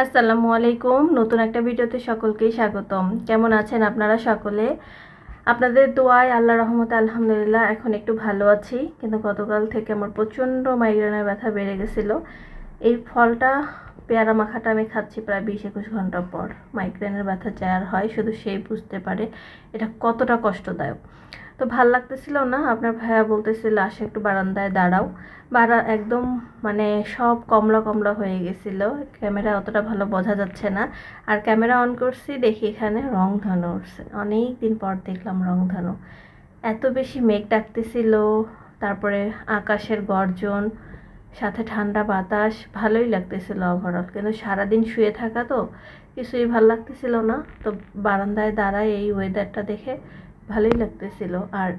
আসসালামু আলাইকুম। নতুন একটা ভিডিওতে সকলকেই স্বাগতম। কেমন আছেন আপনারা সকলে? আপনাদের দোয়ায় আল্লাহর রহমতে আলহামদুলিল্লাহ এখন একটু ভালো আছি, কিন্তু গতকাল থেকে আমার প্রচণ্ড মাইগ্রেনের ব্যথা বেড়ে গেছিলো। এই ফলটা পেয়ারা মাখাটা আমি খাচ্ছি প্রায় 20-21 ঘন্টা পর। মাইগ্রেনের ব্যথা যার হয় শুধু সেই বুঝতে পারে এটা কতটা কষ্টদায়ক। তো ভাল লাগতেছিল না, আপনার ভাইয়া বলতেছিল আসে একটু বারান্দায় দাঁড়াও। একদম মানে সব কমলা কমলা হয়ে গেছিল, ক্যামেরা অতটা ভালো বোঝা যাচ্ছে না। আর ক্যামেরা অন করছি, দেখি এখানে রংধনু উঠছে। অনেক দিন পর দেখলাম রংধনু। এত বেশি মেঘ ডাকতেছিল, তারপরে আকাশের গর্জন, সাথে ঠান্ডা বাতাস, ভালোই লাগতেছিল ওভারঅল। কিন্তু সারাদিন শুয়ে থাকা তো কিছুই ভালো লাগতেছিল না। তো বারান্দায় দাঁড়ায় এই ওয়েদারটা দেখে ভালোই লাগতেছিল। আর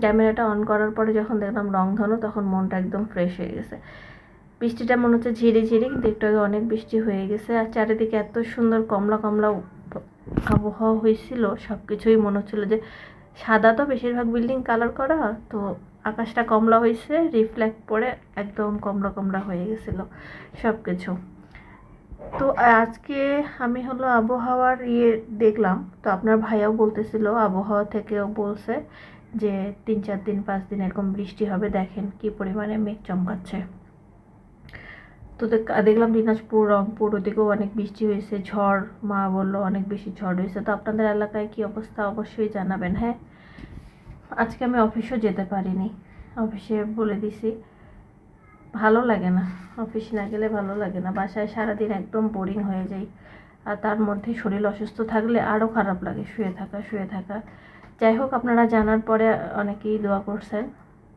ক্যামেরাটা অন করার পরে যখন দেখলাম রংধনু, তখন মনটা একদম ফ্রেশ হয়ে গেছে। বৃষ্টিটা মনে হচ্ছে ঝিরি ঝিরি, কিন্তু একটু আগে অনেক বৃষ্টি হয়ে গেছে। আর চারিদিকে এত সুন্দর কমলা কমলা আবহাওয়া হয়েছিল, সব কিছুই মনে হচ্ছিলো যে সাদা, তো বেশিরভাগ বিল্ডিং কালার করা, তো আকাশটা কমলা হয়েছে, রিফ্লেক্ট পড়ে একদম কমলা কমলা হয়ে গেছিলো সব কিছু। তো আজকে আমি হলো আবহাওয়ার দেখলাম, তো আপনার ভাইয়াও বলতেছিল, আবহাওয়া থেকেও বলছে যে 3-4 দিন 5 দিন এরকম বৃষ্টি হবে। দেখেন কি পরিমাণে মেঘ চমকাচ্ছে। তো দেখলাম দিনাজপুর, রংপুর, ওদিকেও অনেক বৃষ্টি হয়েছে, ঝড়, মা বললো অনেক বেশি ঝড় হয়েছে। তো আপনাদের এলাকায় কি অবস্থা অবশ্যই জানাবেন। হ্যাঁ, আজকে আমি অফিসও যেতে পারিনি, অফিসে বলে দিছি ভালো লাগে না, অফিস না গেলে ভালো লাগে না। বাসায় সারাদিন একদম বোরিং হয়ে যাই, আর তার মধ্যে শরীর অসুস্থ থাকলে আরও খারাপ লাগে, শুয়ে থাকা। যাই হোক, আপনারা জানার পরে অনেকেই দোয়া করছেন।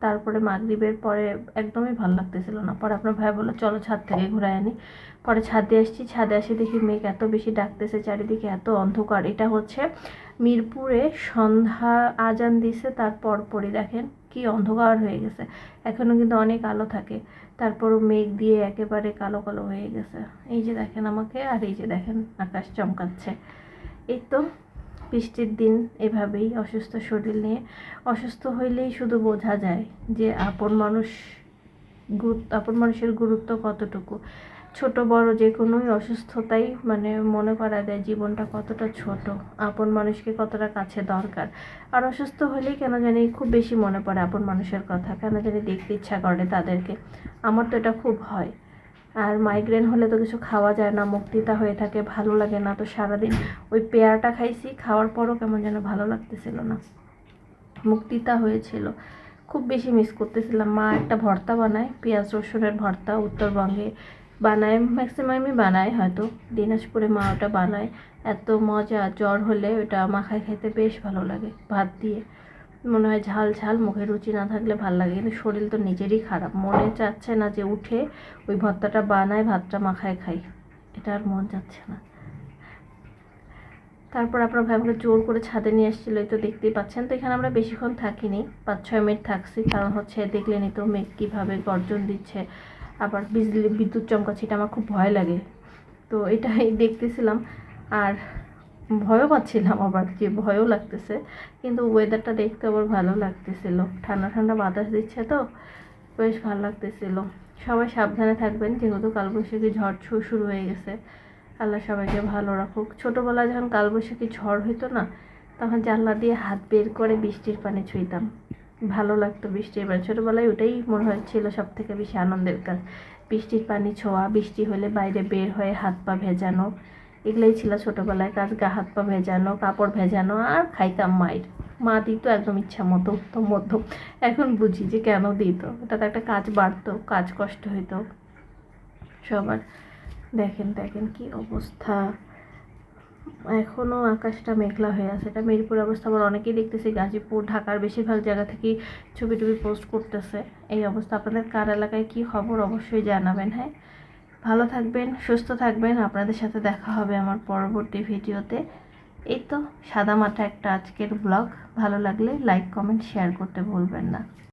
তারপরে মাগরিবের পরে একদমই ভালো লাগতেছিল না। পরে আপনার ভাই বললো চলো ছাদ থেকে ঘুরাই আনি। পরে ছাদে আসছি, ছাদে এসে দেখি মেঘ এত বেশি ডাকতেছে, চারিদিকে এত অন্ধকার। এটা হচ্ছে মিরপুরে সন্ধ্যা আজান দিছে, তার পরপরই দেখেন কি অন্ধকার হয়ে গেছে। এখনও কিন্তু অনেক আলো থাকে, তারপরও মেঘ দিয়ে একেবারে কালো কালো হয়ে গেছে। এই যে দেখেন আমাকে, আর এই যে দেখেন আকাশ চমকাচ্ছে। এই তো বৃষ্টির দিন এভাবেই অসুস্থ শরীর নিয়ে। অসুস্থ হইলেই শুধু বোঝা যায় যে আপন মানুষের গুরুত্ব কতটুকু। ছোট বড় যে কোনোই অসুস্থতাই মানে মনে করা দেয় জীবনটা কতটা ছোট, আপন মানুষকে কতটা কাছে দরকার। আর অসুস্থ হলেই কেন জানি খুব বেশি মনে পড়ে আপন মানুষের কথা, কেন জানি দেখতে ইচ্ছা করে তাদেরকে। আমার তো এটা খুব হয়। আর মাইগ্রেন হলে তো কিছু খাওয়া যায় না, মুখ তিতা হয়ে থাকে, ভালো লাগে না। তো সারাদিন ওই পেয়ারাটা খাইছি, খাওয়ার পরও কেমন যেন ভালো লাগতেছিল না, মুখ তিতা হয়েছিল। খুব বেশি মিস করতেছিলাম। মা একটা ভর্তা বানায়, পেঁয়াজ রসুনের ভর্তা, উত্তরবঙ্গে বানায়, ম্যাক্সিমামই বানায়, হয়তো দিনাজপুরে মা ওটা বানায়। এত মজা, জ্বর হলে ওটা মাখায় খেতে বেশ ভালো লাগে ভাত দিয়ে। মনে হয় ঝাল ঝাল, মুখে রুচি না থাকলে ভাল লাগে। কিন্তু শরীর তো নিজেরই খারাপ, মনে চাচ্ছে না যে উঠে ওই ভর্তাটা বানায় ভাতটা মাখায় খাই, এটা আর মন যাচ্ছে না। তারপর আপনার ভাই আমাকে জোর করে ছাদে নিয়ে এসেছিলো, এই তো দেখতেই পাচ্ছেন। তো এখানে আমরা বেশিক্ষণ থাকিনি, 5-6 মিনিট থাকছি, কারণ হচ্ছে দেখলেনি তো মেঘ কীভাবে গর্জন দিচ্ছে, আবার বিদ্যুৎ চমকাচ্ছে, এটা আমার খুব ভয় লাগে। তো এটাই দেখতেছিলাম, আর ভয়ও পাচ্ছিলাম, আবার যে ভয়ও লাগতেছে। কিন্তু ওয়েদারটা দেখতে আবার ভালো লাগতেছিল, ঠান্ডা ঠান্ডা বাতাস দিচ্ছে, তো বেশ ভালো লাগতেছিল। সবাই সাবধানে থাকবেন, যেহেতু কালবৈশাখী ঝড় শুরু হয়ে গেছে। আল্লাহ সবাইকে ভালো রাখুক। ছোটোবেলায় যখন কালবৈশাখী ঝড় হইতো না, তখন জানলা দিয়ে হাত বের করে বৃষ্টির পানি ছুঁইতাম, ভালো লাগতো বৃষ্টির পানি। ছোটোবেলায় ওটাই মনে হচ্ছিল সব থেকে বেশি আনন্দের কাজ, বৃষ্টির পানি ছোঁয়া, বৃষ্টি হলে বাইরে বের হয়ে হাত পা ভেজানো, এগুলোই ছিল ছোটোবেলায় কাজ। হাত পা ভেজানো, কাপড় ভেজানো, আর খাইতাম মায়ের। মা দিত একদম ইচ্ছা মতো, উত্তম মধ্যম। এখন বুঝি যে কেন দিত, ওটাতে একটা কাজ বাড়তো, কাজ কষ্ট হইতো সবার। দেখেন দেখেন কি অবস্থা, এখনও আকাশটা মেঘলা হয়ে আছে। এটা মিরপুর অবস্থা। আবার অনেকেই দেখতেছি গাজীপুর, ঢাকার বেশিরভাগ জায়গা থেকেই ছবি টবি পোস্ট করতেছে এই অবস্থা। আপনাদের কার এলাকায় কী খবর অবশ্যই জানাবেন। হ্যাঁ, ভালো থাকবেন, সুস্থ থাকবেন। আপনাদের সাথে দেখা হবে আমার পরবর্তী ভিডিওতে। এই তো সাদামাটা একটা আজকের ব্লগ। ভালো লাগলে লাইক কমেন্ট শেয়ার করতে ভুলবেন না।